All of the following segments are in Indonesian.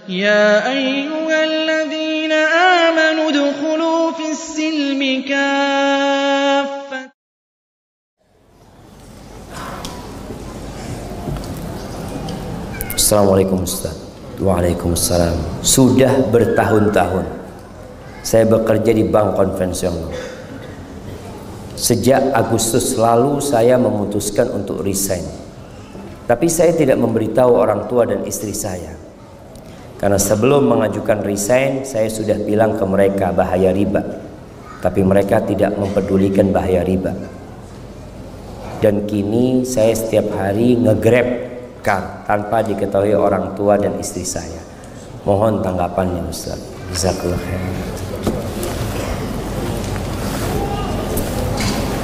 يا أيها الذين آمنوا ادخلوا في السلم كافة. Assalamualaikum Ustaz. Waalaikumsalam. Sudah bertahun-tahun saya bekerja di bank konvensional. Sejak Agustus lalu saya memutuskan untuk resign. Tapi saya tidak memberitahu orang tua dan istri saya. Karena sebelum mengajukan resign, saya sudah bilang ke mereka bahaya riba. Tapi mereka tidak mempedulikan bahaya riba. Dan kini saya setiap hari nge-grab car tanpa diketahui orang tua dan istri saya. Mohon tanggapannya Ustaz. Jazakallah khair.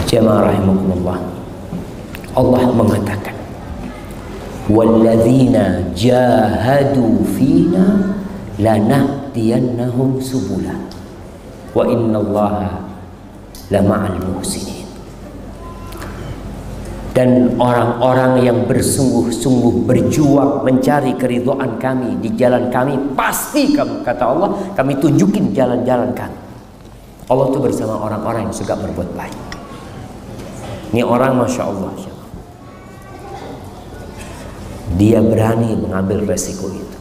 Jamaah rahimakumullah. Allah mengatakan, "Walladzina jahadu fina lanahdiyannahum subula wa innallaha lama'al muhsinin." Dan orang-orang yang bersungguh-sungguh berjuang mencari keridhaan kami di jalan kami, pasti kata Allah, kami tunjukin jalan-jalan kami. Allah itu bersama orang-orang yang suka berbuat baik. Ini orang Masya Allah, dia berani mengambil resiko itu.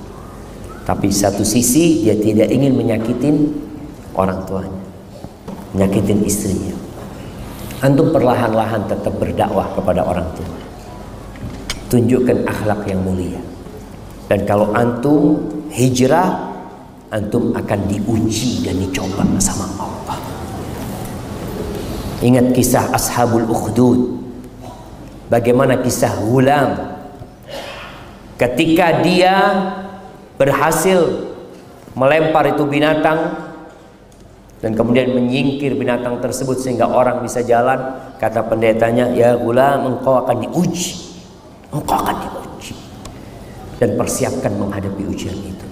Tapi satu sisi dia tidak ingin menyakitin orang tuanya, menyakitin istrinya. Antum perlahan-lahan tetap berdakwah kepada orang tua. Tunjukkan akhlak yang mulia. Dan kalau antum hijrah, antum akan diuji dan dicoba sama Allah. Ingat kisah Ashabul Ukhdud. Bagaimana kisah Ghulam ketika dia berhasil melempar itu binatang dan kemudian menyingkir binatang tersebut sehingga orang bisa jalan. Kata pendetanya, "Ya Ghulam, engkau akan diuji. Engkau akan diuji." Dan persiapkan menghadapi ujian itu.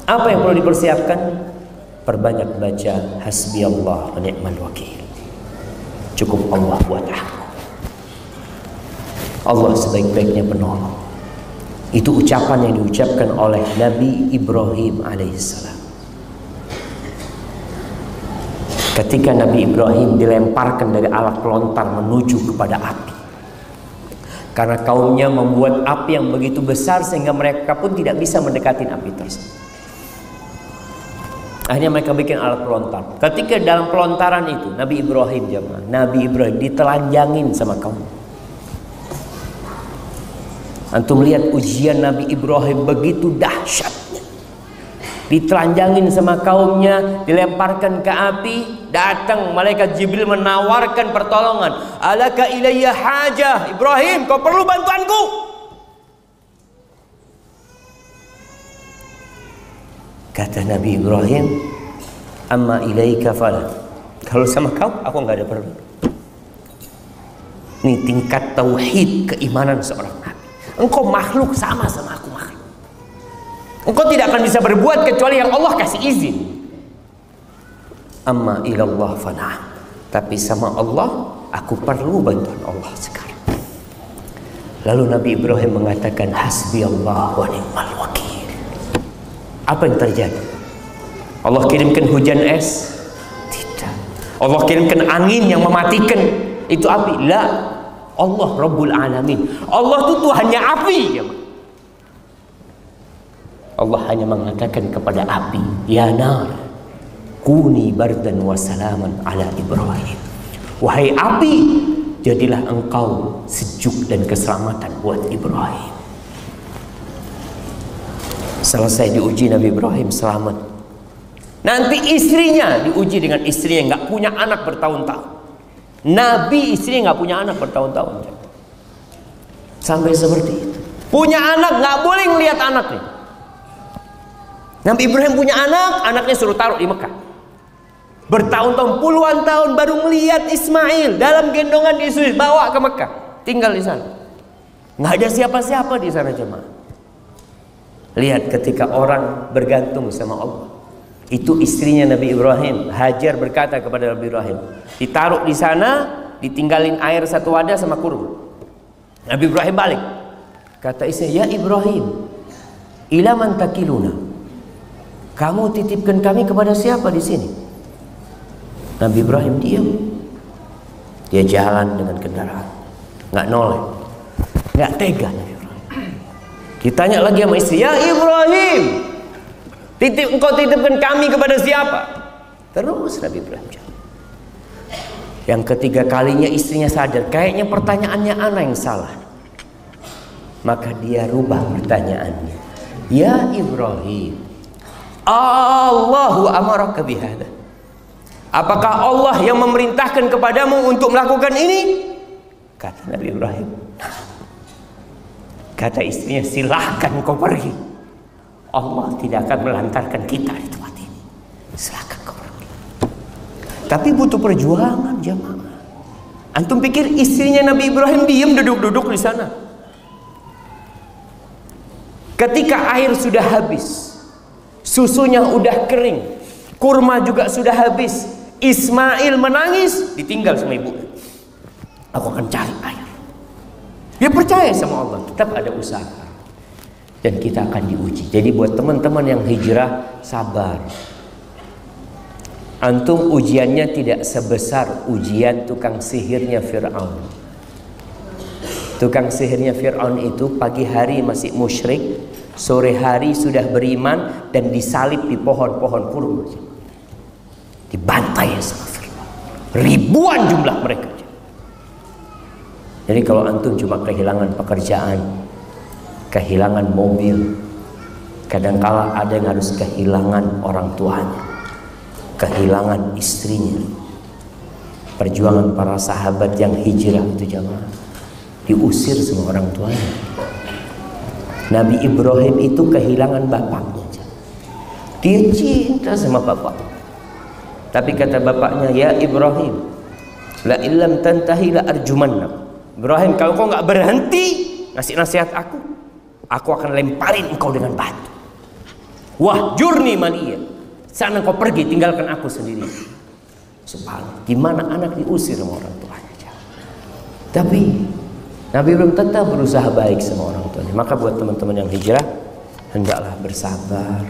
Apa yang perlu dipersiapkan? Perbanyak baca hasbiyallah wa ni'mal wakil. Cukup Allah buat aku. Allah sebaik-baiknya penolong. Itu ucapan yang diucapkan oleh Nabi Ibrahim alaihissalam. Ketika Nabi Ibrahim dilemparkan dari alat pelontar menuju kepada api. Karena kaumnya membuat api yang begitu besar sehingga mereka pun tidak bisa mendekati api tersebut. Akhirnya mereka bikin alat pelontar. Ketika dalam pelontaran itu Nabi Ibrahim ditelanjangin sama kaum. Antum lihat ujian Nabi Ibrahim begitu dahsyatnya. Ditelanjangin sama kaumnya, dilemparkan ke api. Datang malaikat Jibril menawarkan pertolongan. "Alaka ilayya hajah, Ibrahim, kau perlu bantuanku?" Kata Nabi Ibrahim, "Amma ilaika fala." Kalau sama kau, aku nggak ada perlu. Ini tingkat tauhid keimanan seorang nabi. Engkau makhluk sama aku makhluk. Engkau tidak akan bisa berbuat kecuali yang Allah kasih izin. Amma ilallah fana. Tapi sama Allah, aku perlu bantuan Allah sekarang. Lalu Nabi Ibrahim mengatakan, "Hasbiyallah wa ni'mal wakil." Apa yang terjadi? Allah kirimkan hujan es? Tidak. Allah kirimkan angin yang mematikan itu api? La. Allah Rabbul Alamin. Allah itu Tuhannya api. Allah hanya mengatakan kepada api, "Ya nar, kuni bardan wa salaman ala Ibrahim." Wahai api, jadilah engkau sejuk dan keselamatan buat Ibrahim. Selesai diuji Nabi Ibrahim selamat. Nanti istrinya diuji dengan istri yang nggak punya anak bertahun-tahun. Nabi istrinya nggak punya anak bertahun-tahun. Sampai seperti itu. Punya anak nggak boleh ngelihat anaknya. Nabi Ibrahim punya anak, anaknya suruh taruh di Mekah. Bertahun-tahun, puluhan tahun baru melihat Ismail dalam gendongan Yesus, bawa ke Mekah, tinggal di sana. Nggak ada siapa-siapa di sana jemaah. Lihat ketika orang bergantung sama Allah. Itu istrinya Nabi Ibrahim, Hajar, berkata kepada Nabi Ibrahim, ditaruh di sana, ditinggalin air satu wadah sama kurma. Nabi Ibrahim balik, kata istrinya, "Ya Ibrahim, ila man takiluna?" kamu titipkan kami kepada siapa di sini? Nabi Ibrahim diam. Dia jalan dengan kendaraan, nggak noleh, nggak tega Nabi Ibrahim. Ditanya lagi sama istri, ya Ibrahim, engkau titipkan kami kepada siapa? Terus Nabi Ibrahim jawab. Yang ketiga kalinya istrinya sadar, kayaknya pertanyaannya ana yang salah. Maka dia rubah pertanyaannya. Ya Ibrahim, Allahu amaraka bihada. Apakah Allah yang memerintahkan kepadamu untuk melakukan ini? Kata Nabi Ibrahim. Kata istrinya, silahkan kau pergi. Allah tidak akan melantarkan kita di tempat ini. Silahkan kau pergi. Tapi butuh perjuangan jamaah. Antum pikir istrinya Nabi Ibrahim diam duduk-duduk di sana? Ketika air sudah habis, susunya udah kering, kurma juga sudah habis, Ismail menangis, ditinggal sama ibu. Aku akan cari air. Dia percaya sama Allah, tetap ada usaha. Dan kita akan diuji. Jadi buat teman-teman yang hijrah, sabar. Antum ujiannya tidak sebesar ujian tukang sihirnya Fir'aun. Tukang sihirnya Fir'aun itu pagi hari masih musyrik, sore hari sudah beriman dan disalib di pohon-pohon kurma. Dibantai sama Fir'aun. Ribuan jumlah mereka. Jadi kalau antum cuma kehilangan pekerjaan, kehilangan mobil, kadangkala ada yang harus kehilangan orang tuanya, kehilangan istrinya. Perjuangan para sahabat yang hijrah itu jamaah, diusir sama orang tuanya. Nabi Ibrahim itu kehilangan bapaknya. Dia cinta sama bapak, tapi kata bapaknya, ya Ibrahim, la illam tantahi la arjumannak. Ibrahim, kalau kau nggak berhenti ngasih nasihat aku akan lemparin engkau dengan batu. Wah, jurni mania. Sana kau pergi, tinggalkan aku sendiri. Subhanallah, gimana anak diusir sama orang tuanya. Tapi Nabi Ibrahim tetap berusaha baik sama orang tuanya. Maka buat teman-teman yang hijrah, hendaklah bersabar.